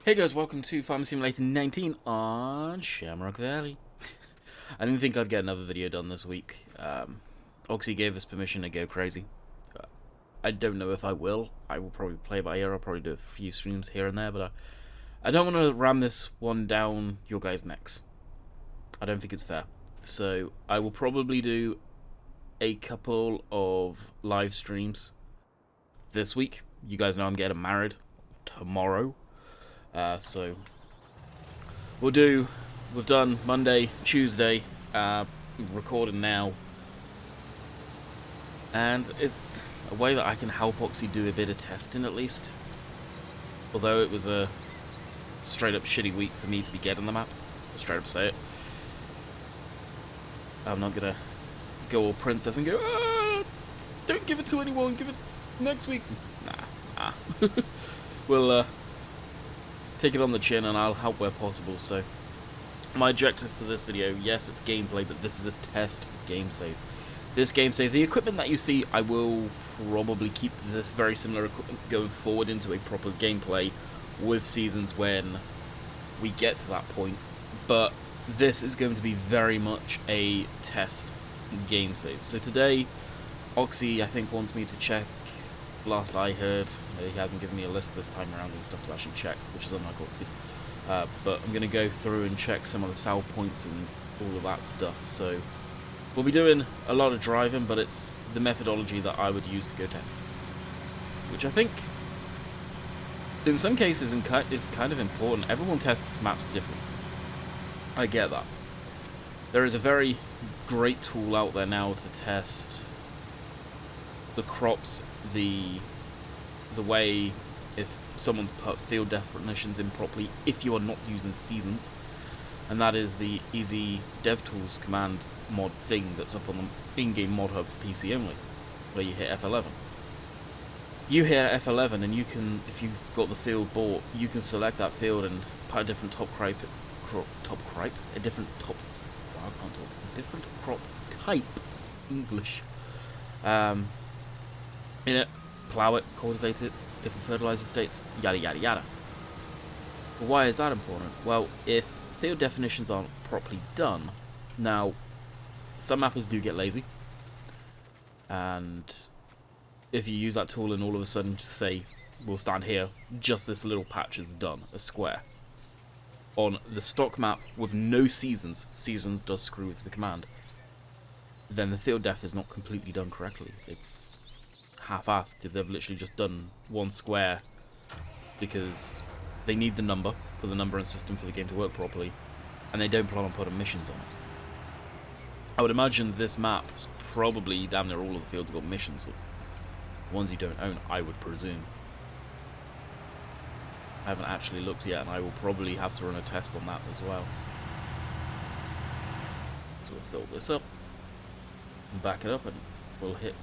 Hey guys, welcome to Farm Simulator 19 on Shamrock Valley. I didn't think I'd get another video done this week. Oxy gave us permission to go crazy. I don't know if I will. I will probably play by ear. I'll probably do a few streams here and there, but I don't want to ram this one down your guys' necks. I don't think it's fair. So I will probably do a couple of live streams this week. You guys know I'm getting married tomorrow. So we've done Monday, Tuesday, recording now, and it's a way that I can help Oxy do a bit of testing at least. Although it was a straight up shitty week for me to be getting the map, I'll straight up say it. I'm not gonna go all princess and go, don't give it to anyone, give it next week. Nah. We'll take it on the chin and I'll help where possible. So my objective for this video, yes, it's gameplay, but this is a test game save. This game save, the equipment that you see, I will probably keep this very similar equipment going forward into a proper gameplay with seasons when we get to that point. But this is going to be very much a test game save. So today, Oxy, I think, wants me to check. Last I heard, he hasn't given me a list this time around and stuff to actually check, which is unlike Oxy. But I'm going to go through and check some of the sell points and all of that stuff. So we'll be doing a lot of driving, but it's the methodology that I would use to go test, which I think in some cases is kind of important. Everyone tests maps differently. I get that. There is a very great tool out there now to test the crops, the way if someone's put field definitions in properly if you are not using seasons, and that is the Easy DevTools command mod thing that's up on the in-game mod hub for PC only, where you hit F11. You hit F11 and you can, if you've got the field bought, you can select that field and put a different a different crop type, English, in it, plow it, cultivate it, different fertilizer states, yada yada yada. But why is that important? Well, if field definitions aren't properly done, now some mappers do get lazy, and if you use that tool and all of a sudden just say, we'll stand here, just this little patch is done, a square. On the stock map with no seasons does screw with the command, then the field def is not completely done correctly. It's half-assed. They've literally just done one square because they need the number for the numbering system for the game to work properly, and they don't plan on putting missions on it. I would imagine this map, probably damn near all of the fields got missions, ones you don't own, I would presume. I haven't actually looked yet, and I will probably have to run a test on that as well. So we'll fill this up and back it up, and we'll hit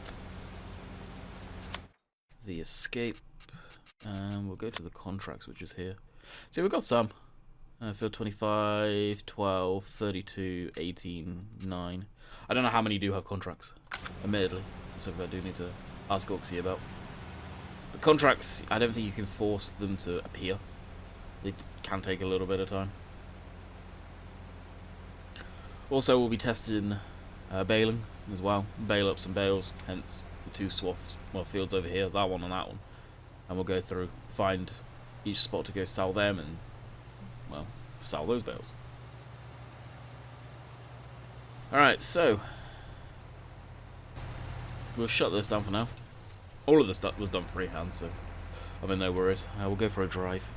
the escape, and we'll go to the contracts, which is here. So we've got some. Field 25, 12, 32, 18, 9. I don't know how many do have contracts, admittedly. That's something I do need to ask Oxy about. The contracts, I don't think you can force them to appear. They can take a little bit of time. Also, we'll be testing baling as well. Bale up some bales, hence the two swaths, well, fields over here, that one and that one. And we'll go through, find each spot to go sell them and, well, sell those bales. Alright, so we'll shut this down for now. All of this stuff was done freehand, so I'm in no worries. We'll go for a drive.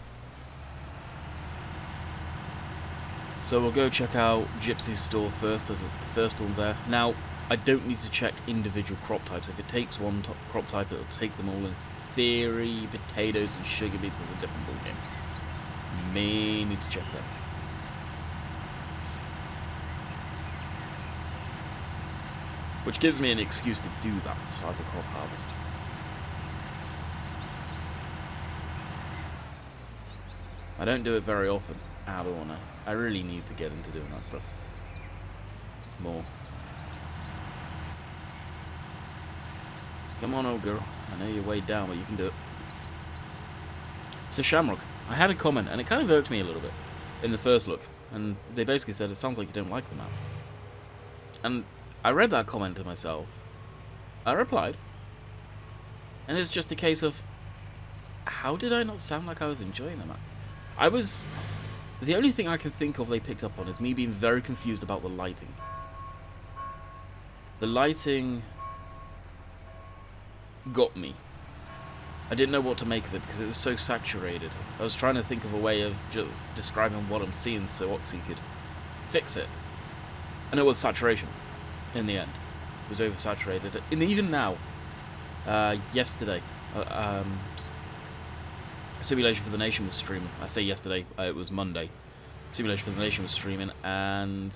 So we'll go check out Gypsy's store first, as it's the first one there. Now, I don't need to check individual crop types. If it takes one crop type, it'll take them all. In theory, potatoes and sugar beets is a different ballgame. You may need to check that. Which gives me an excuse to do that type of crop harvest. I don't do it very often. I really need to get into doing that stuff more. Come on, old girl. I know you're weighed down, but you can do it. So Shamrock. I had a comment, and it kind of irked me a little bit in the first look. And they basically said, it sounds like you don't like the map. And I read that comment to myself. I replied. And it's just a case of, how did I not sound like I was enjoying the map? The only thing I can think of they picked up on is me being very confused about the lighting. The lighting got me. I didn't know what to make of it because it was so saturated. I was trying to think of a way of just describing what I'm seeing so Oxy could fix it. And it was saturation, in the end. It was oversaturated. And even now, yesterday, Simulation for the Nation was streaming. I say yesterday, it was Monday. Simulation for the Nation was streaming, and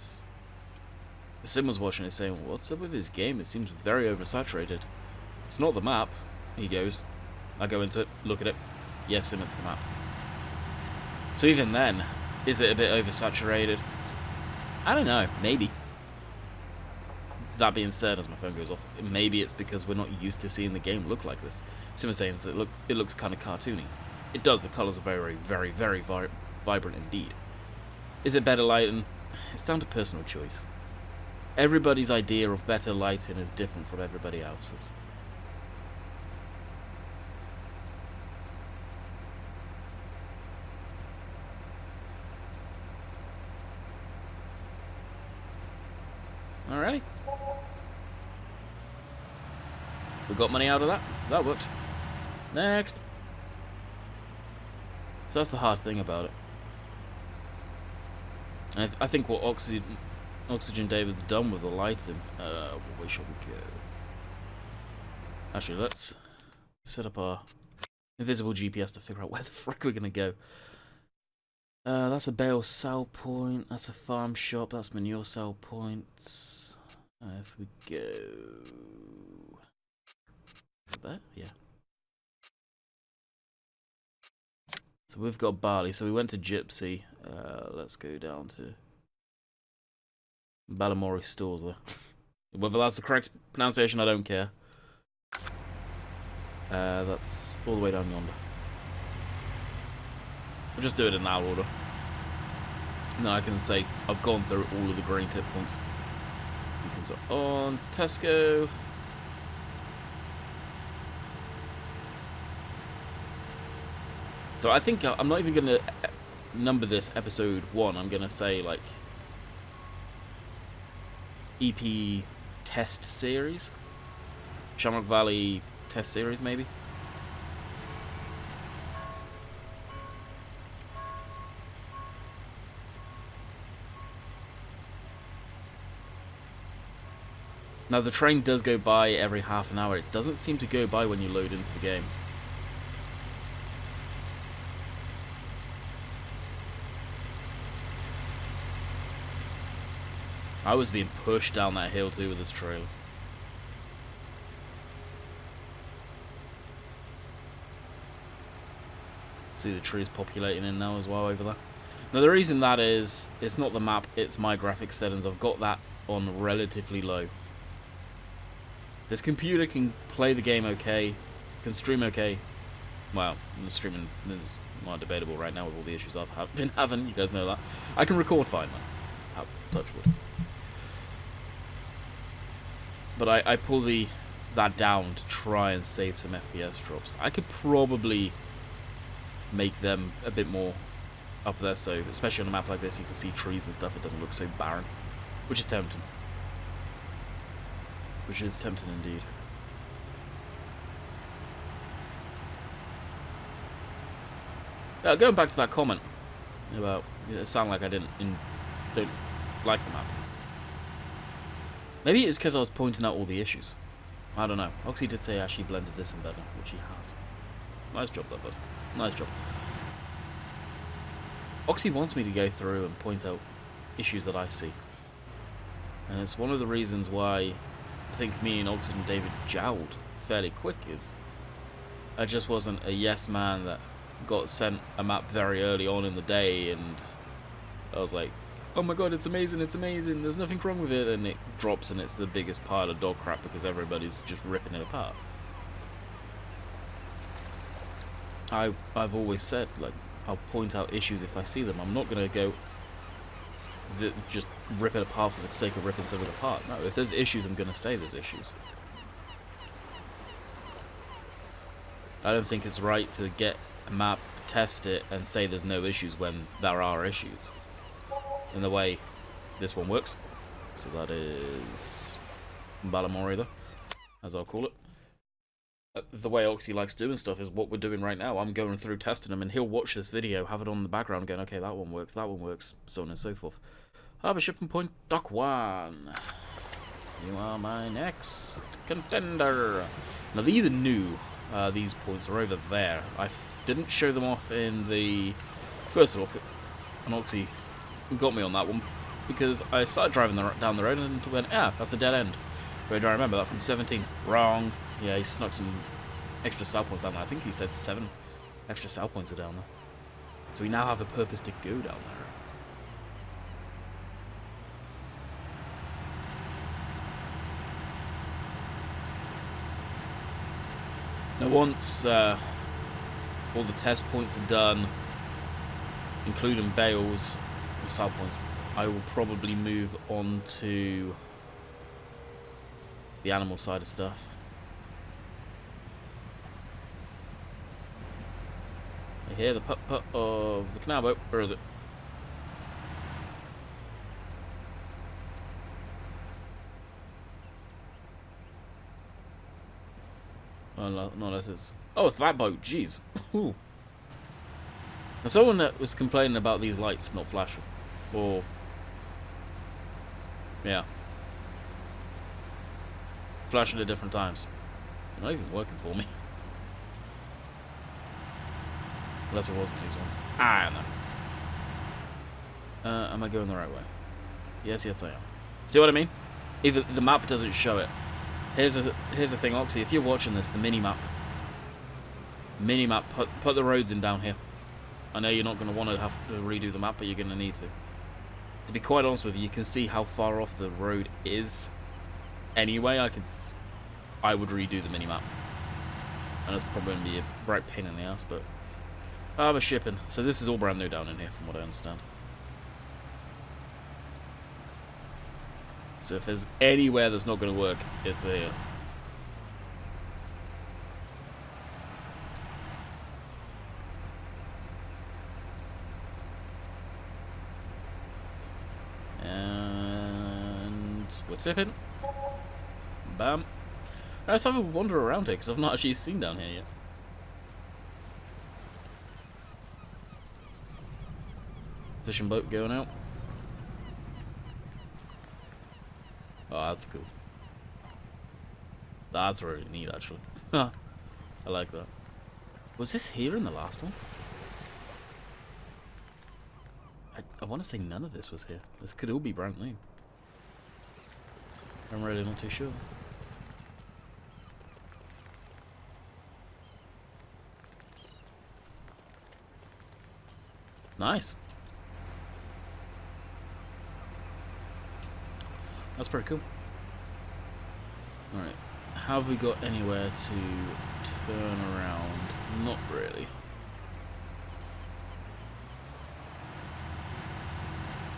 Sim was watching it saying, what's up with his game? It seems very oversaturated. It's not the map, he goes. I go into it, look at it. Yes, Sim, it's the map. So even then, is it a bit oversaturated? I don't know, maybe. That being said, as my phone goes off, maybe it's because we're not used to seeing the game look like this. Sim is saying it looks kind of cartoony. It does, the colours are very, very, very vibrant indeed. Is it better lighting? It's down to personal choice. Everybody's idea of better lighting is different from everybody else's. Alrighty. We got money out of that. That worked. Next. So that's the hard thing about it. And I think what Oxygen David's done with the lighting. Where shall we go? Actually, let's set up our invisible GPS to figure out where the frick we're gonna go. That's a bale sell point. That's a farm shop. That's manure sell points. If we go, is it there? Yeah. So we've got barley. So we went to Gypsy. Let's go down to Balamori stores there. Whether that's the correct pronunciation, I don't care. That's all the way down yonder. We'll just do it in that order. Now I can say I've gone through all of the green tip points. Beacons are on. Tesco. So I think I'm not even going to number this episode 1. I'm going to say like EP test series. Shamrock Valley test series maybe. Now the train does go by every half an hour. It doesn't seem to go by when you load into the game. I was being pushed down that hill too with this trailer. See the trees populating in now as well over there. Now the reason that is, it's not the map, it's my graphics settings. I've got that on relatively low. This computer can play the game okay, can stream okay. Well, the streaming is more debatable right now with all the issues I've been having, you guys know that. I can record fine though, touch wood. But I pull that down to try and save some FPS drops. I could probably make them a bit more up there, so especially on a map like this you can see trees and stuff, it doesn't look so barren, which is tempting. Which is tempting indeed. Going back to that comment about it sounded like I don't like the map. Maybe it was because I was pointing out all the issues. I don't know. Oxy did say Ashley blended this in better, which he has. Nice job there, bud. Nice job. Oxy wants me to go through and point out issues that I see. And it's one of the reasons why I think me and Oxy and David jowled fairly quick is I just wasn't a yes man that got sent a map very early on in the day and I was like, oh my god, it's amazing, there's nothing wrong with it, and it drops and it's the biggest pile of dog crap because everybody's just ripping it apart. I've always said, like, I'll point out issues if I see them. I'm not going to go just rip it apart for the sake of ripping something apart. No, if there's issues, I'm going to say there's issues. I don't think it's right to get a map, test it, and say there's no issues when there are issues. In the way this one works. So that is Balamori, though, as I'll call it. The way Oxy likes doing stuff is what we're doing right now. I'm going through testing them, and he'll watch this video, have it on the background, going, okay, that one works, so on and so forth. Harbour Shipping Point, Dock 1. You are my next contender. Now, these are new. These points are over there. I didn't show them off in the first look, and Oxy got me on that one, because I started driving down the road and went, that's a dead end. Where do I remember that from 17? Wrong. Yeah, he snuck some extra sell points down there. I think he said 7 extra sell points are down there. So we now have a purpose to go down there. Now once all the test points are done, including bales and sell points, I will probably move on to the animal side of stuff. I hear the putt-putt of the canal boat. Where is it? Oh, no, this is... Oh, it's that boat. Jeez. Ooh. Now, someone that was complaining about these lights not flashing. Or... yeah. Flashing at different times. They're not even working for me. Unless it wasn't these ones. I don't know. Am I going the right way? Yes, I am. See what I mean? Either the map doesn't show it. Here's the thing, Oxy. If you're watching this, the mini-map, put the roads in down here. I know you're not going to want to have to redo the map, but you're going to need to. To be quite honest with you, you can see how far off the road is. Anyway, I would redo the mini-map. And it's probably going to be a right pain in the ass, but... Harbour Shipping. So this is all brand new down in here, from what I understand. So if there's anywhere that's not going to work, it's here. And we're tipping. Bam. Let's have a wander around here, because I've not actually seen down here yet. Fishing boat going out. Oh, that's cool. That's really neat, actually. I like that. Was this here in the last one? I want to say none of this was here. This could all be brand new. I'm really not too sure. Nice. That's pretty cool. Alright. Have we got anywhere to turn around? Not really.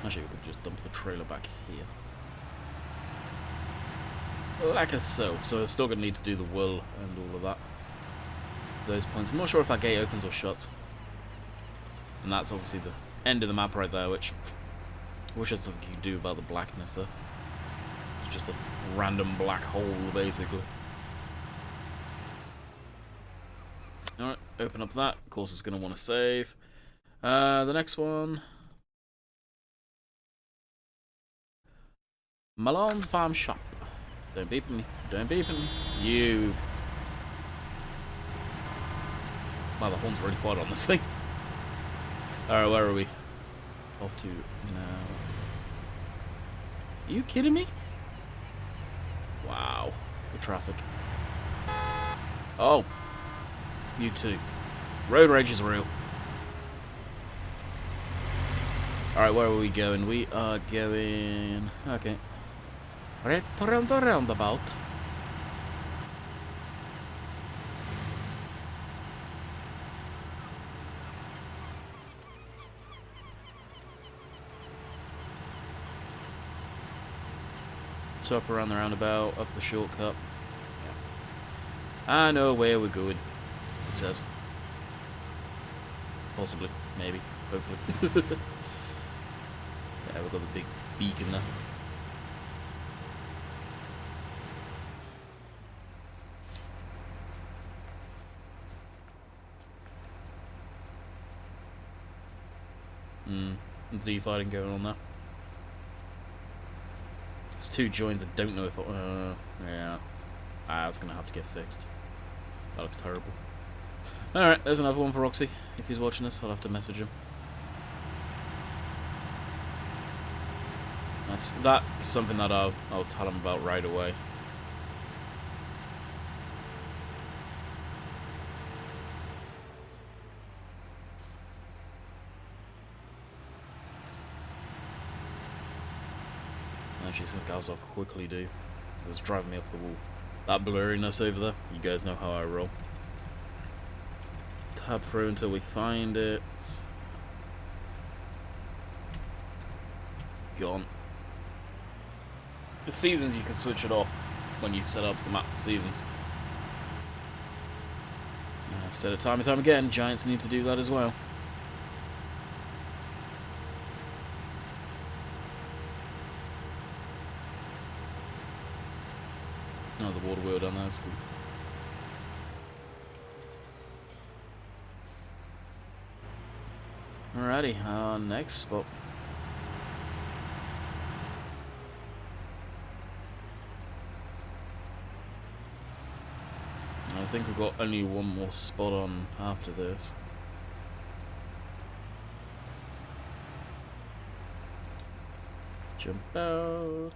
Actually, we could just dump the trailer back here. Like so. So we're still going to need to do the wool and all of that. Those points. I'm not sure if that gate opens or shuts. And that's obviously the end of the map right there, which I wish there's something you could do about the blackness there. It's just a random black hole, basically. Alright, open up that. Of course, it's going to want to save. The next one. Malone's Farm Shop. Don't beep at me. Don't beep at me. You. Wow, the horn's really quiet on this thing. Alright, where are we? Off to now. Are you kidding me? Wow. The traffic. Oh. You too. Road rage is real. Alright, where are we going? We are going... Okay. Right around the roundabout. So up around the roundabout, up the shortcut. Yeah. I know where we're going, it says. Possibly, maybe, hopefully. Yeah, we've got the big beacon there. Z fighting going on there. There's two joins I don't know if... yeah. That's going to have to get fixed. That looks terrible. Alright, there's another one for Roxy. If he's watching this, I'll have to message him. That's something that I'll tell him about right away. Actually, some guys I'll quickly do, because it's driving me up the wall. That blurriness over there, you guys know how I roll. Tab through until we find it. Gone. The seasons, you can switch it off when you set up the map for seasons. I've said it time and time again, Giants need to do that as well. Oh, the water wheel down there, that's cool. Alrighty, next spot. I think we've got only one more spot on after this. Jump out,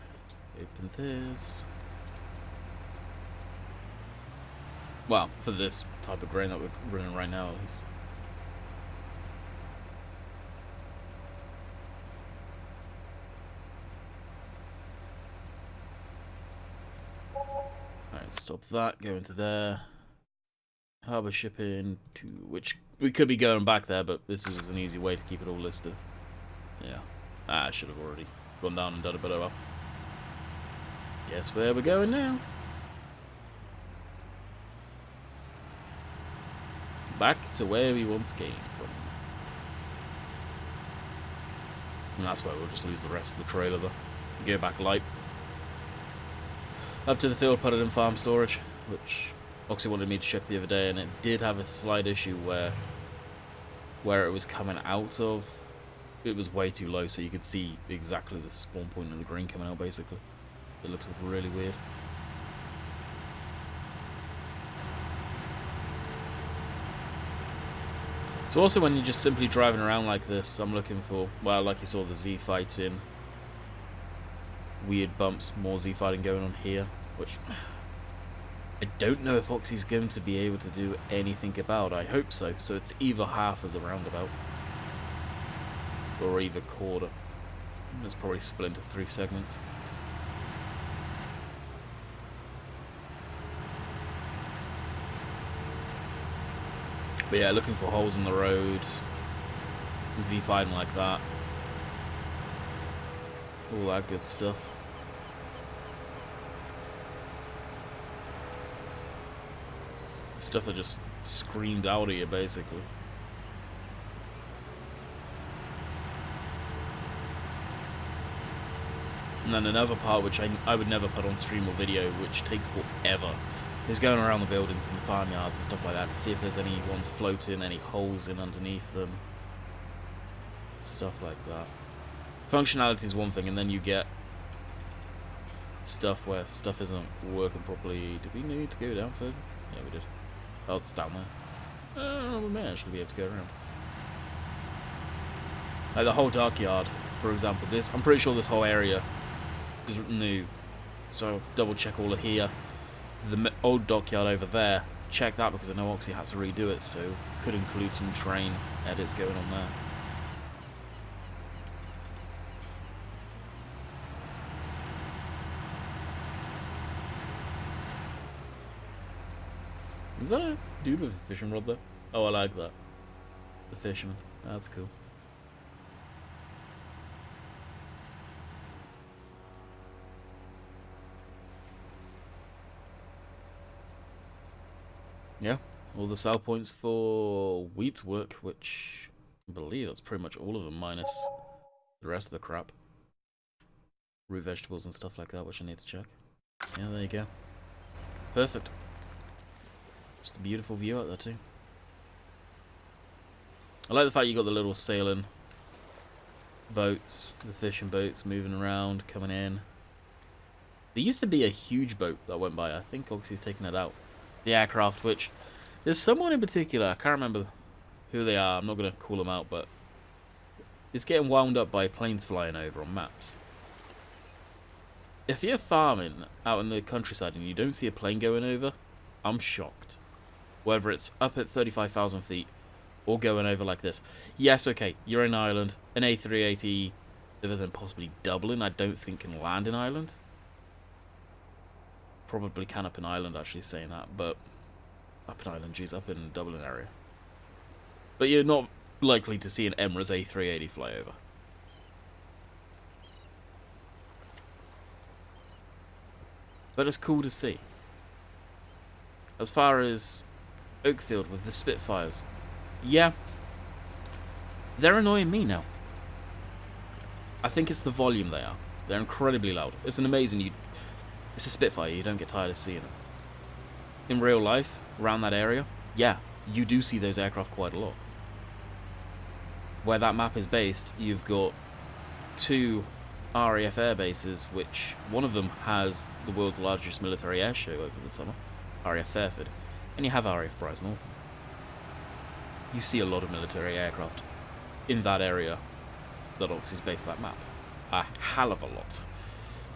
open this. Well, for this type of grain that we're running right now, at least. Alright, stop that, go into there. Harbour shipping to which we could be going back there, but this is an easy way to keep it all listed. Yeah. I should have already gone down and done a bit of a... Guess where we're going now? Back to where we once came from. And that's where we'll just lose the rest of the trailer though. Go back light. Up to the field, put it in farm storage, which Oxy wanted me to check the other day, and it did have a slight issue where it was coming out of. It was way too low, so you could see exactly the spawn point of the green coming out, basically. It looks really weird. So also when you're just simply driving around like this, I'm looking for, well, like you saw the Z fighting, weird bumps, more Z fighting going on here, which I don't know if Oxy's going to be able to do anything about. I hope so. So it's either half of the roundabout or either quarter. It's probably split into 3 segments. But yeah, looking for holes in the road, Z fighting like that, all that good stuff. Stuff that just screamed out at you, basically. And then another part which I would never put on stream or video, which takes forever, is going around the buildings and the farmyards and stuff like that to see if there's any ones floating, any holes in underneath them. Stuff like that. Functionality is one thing, and then you get stuff where stuff isn't working properly. Did we need to go down further? Yeah, we did. Oh, it's down there. We may actually be able to go around. Like the whole dockyard, for example. This, I'm pretty sure this whole area is new. So double check all of here. The old dockyard over there, check that because I know Oxy had to redo it, so could include some train edits going on there. Is that a dude with a fishing rod there? Oh, I like that. The fisherman. That's cool. Yeah, all the sell points for wheat's work, which I believe that's pretty much all of them, minus the rest of the crap. Root vegetables and stuff like that, which I need to check. Yeah, there you go. Perfect. Just a beautiful view out there too. I like the fact you got the little sailing boats, the fishing boats moving around, coming in. There used to be a huge boat that went by. I think Oxy's taken it out. The aircraft, which there's someone in particular, I can't remember who they are, I'm not going to call them out, but it's getting wound up by planes flying over on maps. If you're farming out in the countryside and you don't see a plane going over, I'm shocked. Whether it's up at 35,000 feet or going over like this. Yes, okay, you're in Ireland. An A380, other than possibly Dublin, I don't think can land in Ireland. Probably can up in Ireland, actually, saying that, but up in Ireland, geez, up in Dublin area. But you're not likely to see an Emirates A380 fly over. But it's cool to see. As far as Oakfield with the Spitfires, yeah, they're annoying me now. I think it's the volume they are. They're incredibly loud. It's an amazing... It's a Spitfire, you don't get tired of seeing it. In real life, around that area, yeah, you do see those aircraft quite a lot. Where that map is based, you've got 2 RAF air bases, which one of them has the world's largest military air show over the summer, RAF Fairford, and you have RAF Bryce Norton. You see a lot of military aircraft in that area that obviously is based that map. A hell of a lot.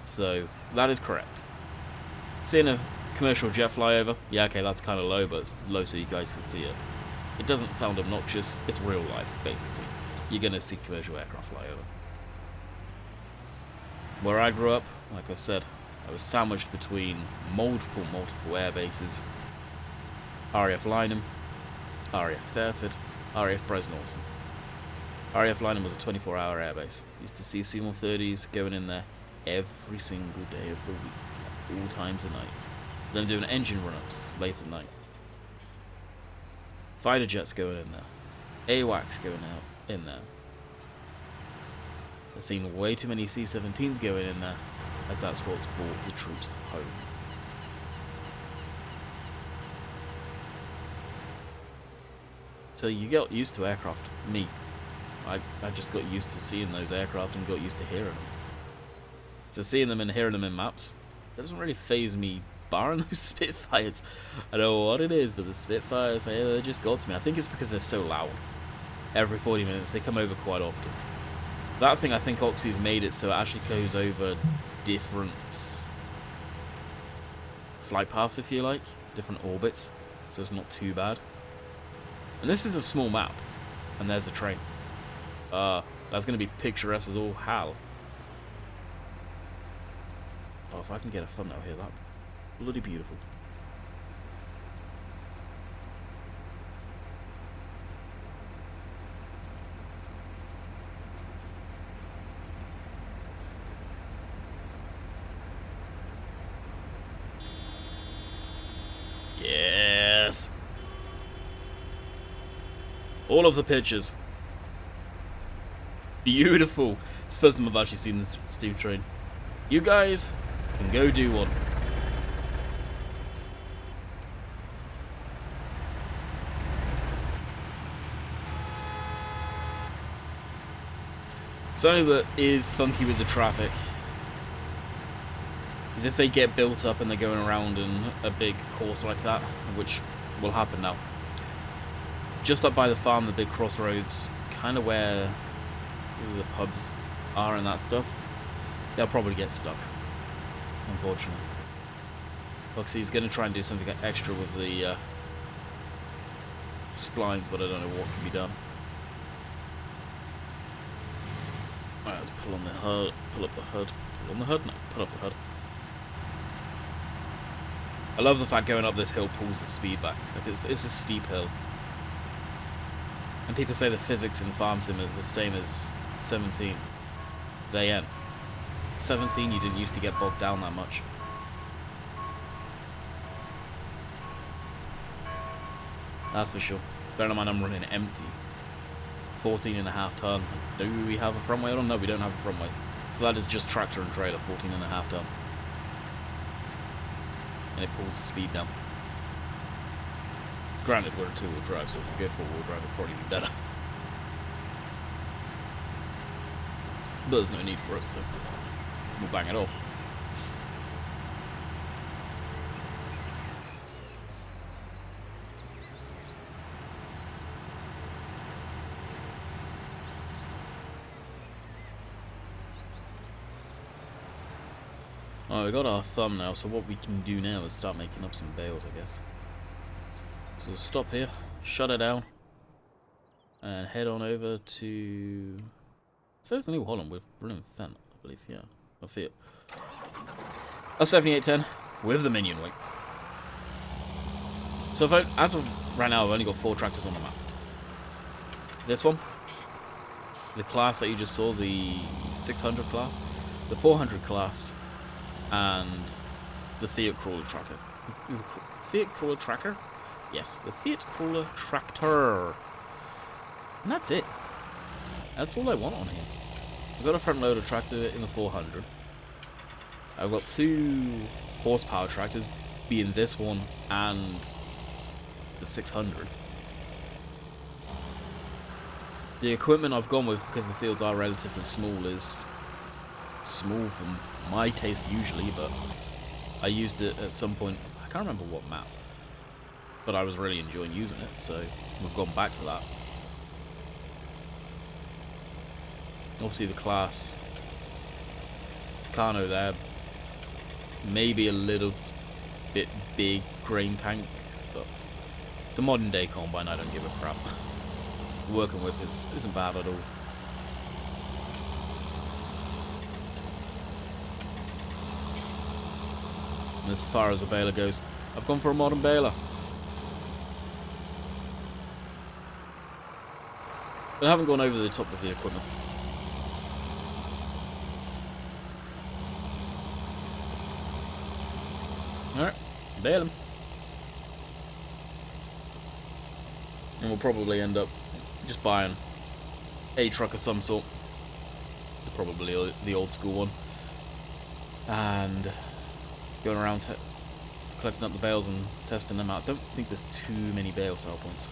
So, that is correct. Seeing a commercial jet fly over, yeah, okay, that's kind of low, but it's low so you guys can see it. It doesn't sound obnoxious, it's real life, basically. You're going to see commercial aircraft fly over. Where I grew up, like I said, I was sandwiched between multiple air bases. RAF Lynham, RAF Fairford, RAF Bryce Norton. RAF Lynham was a 24-hour airbase. Used to see C-130s going in there every single day of the week, all times of night. Then doing engine run-ups late at night. Fighter jets going in there. AWACS going out in there. I've seen way too many C-17s going in there, as that's what's brought the troops home. So you get used to aircraft. Me. I just got used to seeing those aircraft and got used to hearing them. So seeing them and hearing them in maps, that doesn't really faze me, barring those Spitfires. I don't know what it is, but the Spitfires, they just got to me. I think it's because they're so loud. Every 40 minutes, they come over quite often. That thing, I think Oxy's made it so it actually goes over different flight paths, if you like. Different orbits, so it's not too bad. And this is a small map, and there's a train. That's going to be picturesque as all hell. Oh, if I can get a thumbnail here, that'd be bloody beautiful. Yes! All of the pictures. Beautiful. It's the first time I've actually seen this steam train. You guys can go do one. Something that is funky with the traffic is if they get built up and they're going around in a big course like that, which will happen now. Just up by the farm, the big crossroads, kind of where the pubs are and that stuff, they'll probably get stuck, unfortunately. Oxy's going to try and do something extra with the splines, but I don't know what can be done. Alright, let's pull on the hood, pull up the hood, pull on the hood, no, pull up the hood. I love the fact going up this hill pulls the speed back. Like it's a steep hill. And people say the physics in Farm Sim are the same as 17. They ain't. 17 you didn't used to get bogged down that much. That's for sure. Bear in mind I'm running empty. 14.5 ton. Do we have a front weight on? No, we don't have a front weight. So that is just tractor and trailer, 14.5 ton. And it pulls the speed down. Granted, we're a two-wheel drive, so if we go four-wheel drive, it'll probably be better. But there's no need for it, so we'll bang it off. Oh, we got our thumb now, so what we can do now is start making up some bales, I guess. So we'll stop here, shut it down, and head on over to... It says New Holland, we're running Fent, I believe, yeah. I feel. A 7810 with the minion weight. So if as of right now, I've only got 4 tractors on the map. This one, the class that you just saw, the 600 class, the 400 class, and the Fiat Crawler Tracker. Fiat Crawler Tracker? Yes, the Fiat Crawler Tractor. And that's it. That's all I want on here. I've got a front loader tractor in the 400. I've got 2 horsepower tractors, being this one and the 600. The equipment I've gone with, because the fields are relatively small, is small for my taste usually, but I used it at some point. I can't remember what map, but I was really enjoying using it, so we've gone back to that. Obviously the class, Tucano there, maybe a little bit big grain tank, but it's a modern day combine, I don't give a crap. Working with isn't bad at all. And as far as a baler goes, I've gone for a modern baler. But I haven't gone over the top of the equipment. Alright, bale them. And we'll probably end up just buying a truck of some sort. Probably the old school one. And going around collecting up the bales and testing them out. I don't think there's too many bale sale points.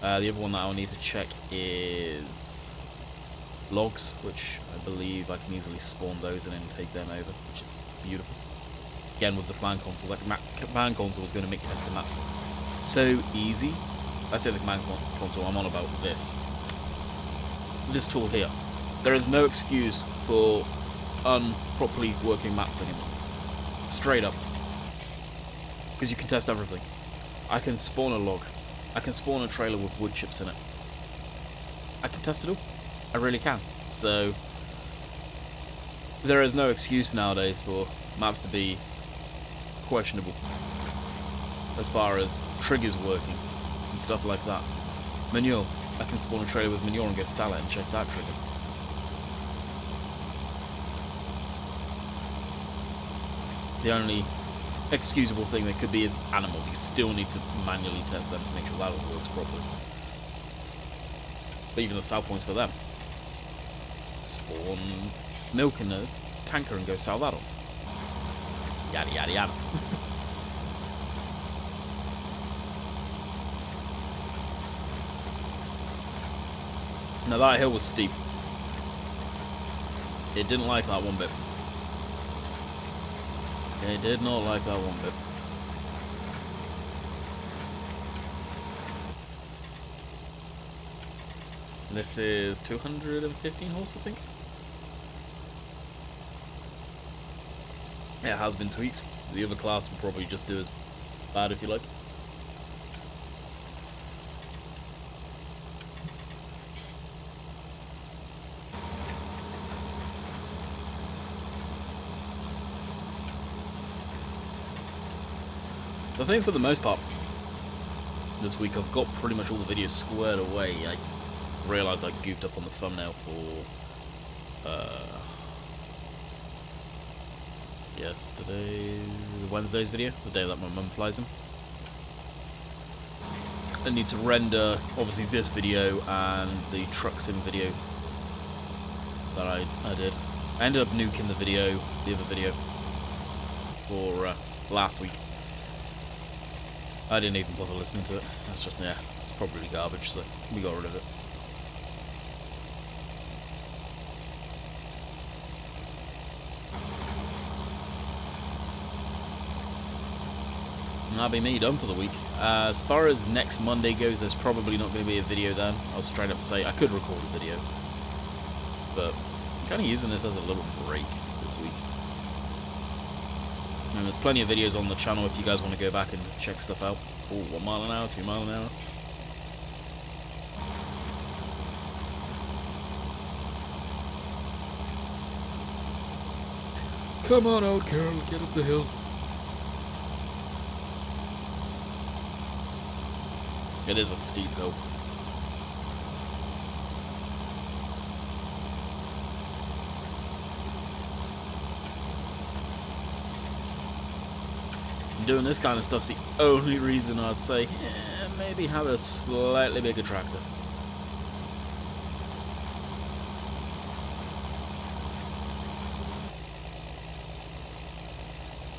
The other one that I'll need to check is logs, which I believe I can easily spawn those and then take them over, which is beautiful. Again, with the command console, that command console is going to make testing maps so easy. I say the command console, I'm on about this tool here. There is no excuse for unproperly working maps anymore. Straight up. Because you can test everything. I can spawn a log. I can spawn a trailer with wood chips in it. I can test it all. I really can. So there is no excuse nowadays for maps to be questionable as far as triggers working and stuff like that. Manure. I can spawn a trailer with manure and go sell it and check that trigger. The only excusable thing that could be is animals. You still need to manually test them to make sure that all works properly. But even the sell points for them. Spawn milk in a tanker and go sell that off. Yada yada yada. Now that hill was steep. It didn't like that one bit. It did not like that one bit. This is 215 horse, I think. Yeah, it has been tweaked. The other class will probably just do as bad if you like. So I think for the most part, this week I've got pretty much all the videos squared away. I realised I goofed up on the thumbnail for Wednesday's video, the day that my mum flies in. I need to render, obviously, this video and the truck sim video that I did. I ended up nuking the other video, for last week. I didn't even bother listening to it. That's just, yeah, it's probably garbage, so we got rid of it. And that'll be me done for the week. As far as next Monday goes, there's probably not going to be a video then. I'll straight up say I could record a video, but I'm kind of using this as a little break this week. And there's plenty of videos on the channel if you guys want to go back and check stuff out. Oh, 1 mile an hour, 2 mile an hour. Come on out, Carol, get up the hill. It is a steep hill. Doing this kind of stuff's the only reason I'd say, maybe have a slightly bigger tractor.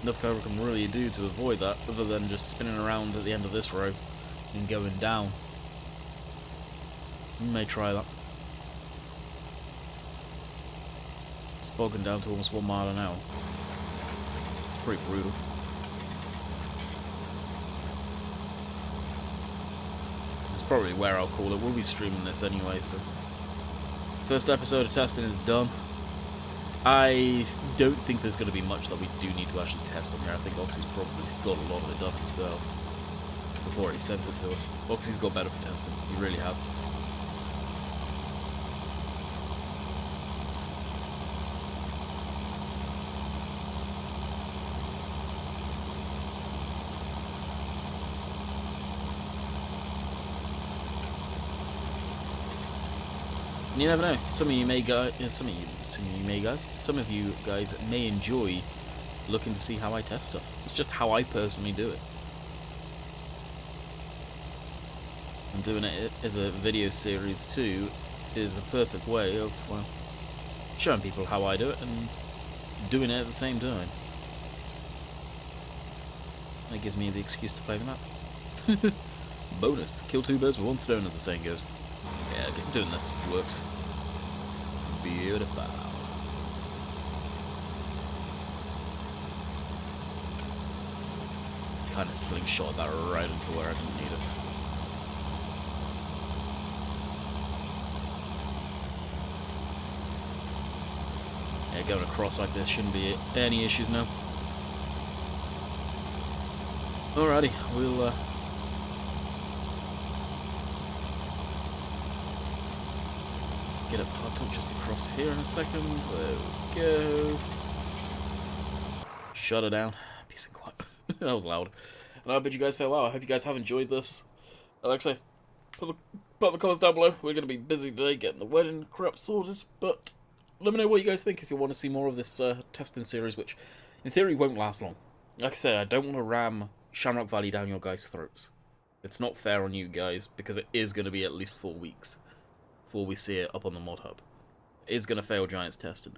Nothing I can really do to avoid that, other than just spinning around at the end of this row and going down. May try that. It's bogging down to almost 1 mile an hour. It's pretty brutal. It's probably where I'll call it. We'll be streaming this anyway, so first episode of testing is done. I don't think there's going to be much that we do need to actually test on here. I think Oxy's probably got a lot of it done himself before he sent it to us. Oxy's got better for testing. He really has. You never know. Some of you guys may enjoy looking to see how I test stuff. It's just how I personally do it. And doing it as a video series too is a perfect way of, well, showing people how I do it and doing it at the same time. That gives me the excuse to play the map. Bonus. Kill 2 birds with 1 stone, as the saying goes. Yeah, doing this works. Beautiful. Kind of slingshot that right into where I didn't need it. Yeah, going across like this shouldn't be any issues now. Alrighty, we'll get it parked up just across here in a second. There we go. Shut it down. Peace and quiet. That was loud. And I bid you guys farewell. I hope you guys have enjoyed this. Like I say, put the comments down below. We're going to be busy today getting the wedding crap sorted. But let me know what you guys think if you want to see more of this testing series, which in theory won't last long. Like I say, I don't want to ram Shamrock Valley down your guys' throats. It's not fair on you guys, because it is going to be at least 4 weeks before we see it up on the mod hub. It is going to fail Giants tested.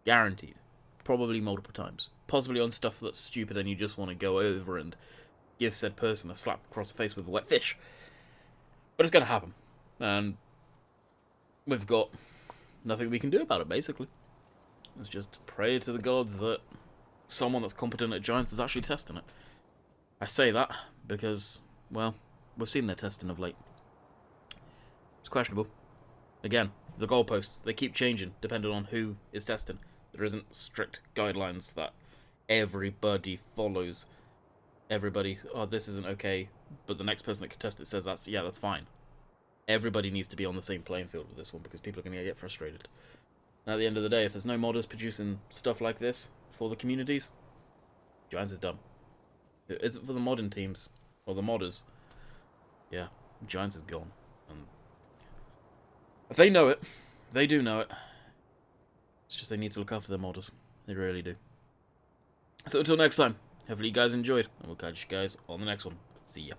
Guaranteed. Probably multiple times. Possibly on stuff that's stupid and you just want to go over and give said person a slap across the face with a wet fish. But it's going to happen. And we've got nothing we can do about it, basically. Let's just pray to the gods that someone that's competent at Giants is actually testing it. I say that because, well, we've seen their testing of late. It's questionable. Again, the goalposts, they keep changing depending on who is testing. There isn't strict guidelines that everybody follows. Everybody, oh, this isn't okay, but the next person that can test it says that's fine. Everybody needs to be on the same playing field with this one, because people are going to get frustrated. And at the end of the day, if there's no modders producing stuff like this for the communities, Giants is done. If it isn't for the modding teams, or the modders, yeah, Giants is gone. And if they know it, they do know it. It's just they need to look after their modders. They really do. So until next time, hopefully you guys enjoyed, and we'll catch you guys on the next one. See ya.